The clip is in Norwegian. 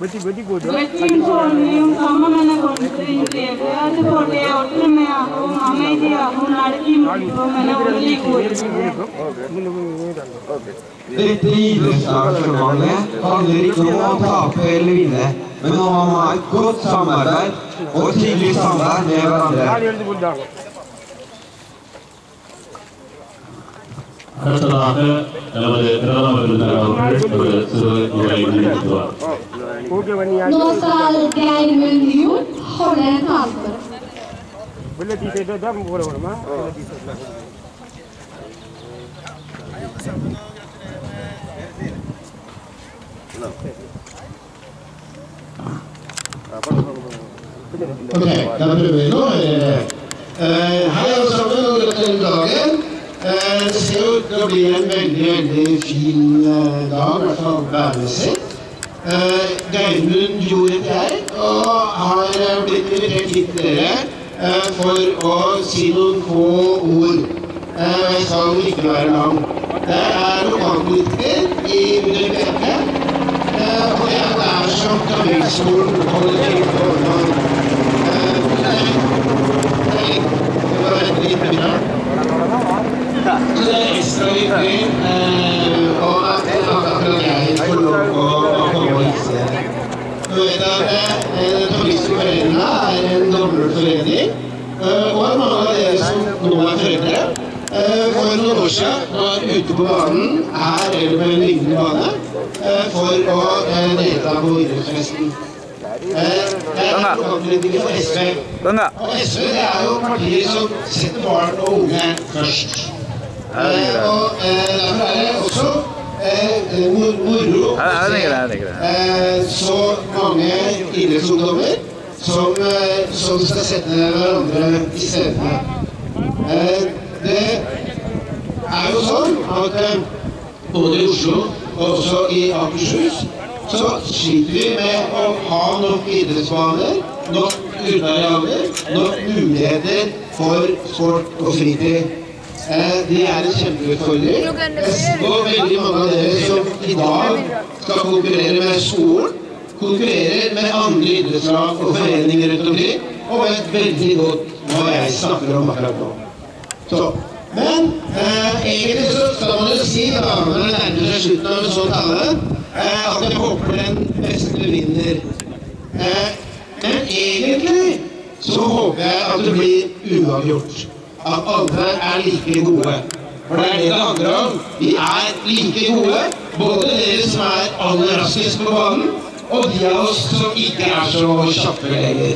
வெற்றியும் சமமென கொன்றின்றியது அதுபோலே ஒற்றுமையாகவும் அமைதியாகவும் நடத்தி முடிப்போம் என உறுதி கூறுகிறேன். Dette idrettsarrangementet handler ikke om å tape eller vinne, men om å ha et godt samarbeid og et hyggelig samvær med hverandre. அடுத்ததாக நமது பிரதம விருந்தினர் அவர்கள் ஒரு சிறு உரை நிகழ்த்துவார். Nå skal Geir Mundjord holde en tale for oss. Ok, da prøver vi nå. Hei alle sammen, og gratulerer dagen. Det ser ut til å bli en veldig fin dag, I hvert fall værmessig. Geirmund Jord her, og har blitt invitert hit til dere for å si noen få ord. Jeg skal ikke være lang. Det lokalpolitiker I UDPP, og det som Trafikskolen holder til på Årland. Det var veldig litt bra. Så det ekstra hyggelig, og at jeg får lov å komme og hilse. Nå vet jeg at Trafikskoleforeningen en dommerforening, og mange av dere som nå foreldre. For noen år siden var ute på banen, her eller på en lignende bane, for å delta på idrettsfesten. Lokalpolitiker for SV. Og SV det jo partier som setter barn og unge først. Og derfor det også moro å se så mange idrettsungdommer som skal sette hverandre I stedet. Det jo sånn at både I Oslo og også I Akershus så sliter vi med å ha nok idrettsbaner, nok utearealer, nok muligheter for sport og fritid. Det en kjempeutfordring. Og veldig mange av dere som I dag skal konkurrere med skolen, konkurrerer med andre idrettslag og foreninger rundt omkring, og vet veldig godt hva jeg snakker om akkurat nå. Så, men egentlig så skal man jo si da, når det nærmer seg slutten av en sånn tale, at jeg håper den beste vinner. Men egentlig så håper jeg at det blir uavgjort. At alle like gode. For det det handler om. Vi like gode, både dere som aller raskest på banen, og de av oss som ikke så kjappe lenger.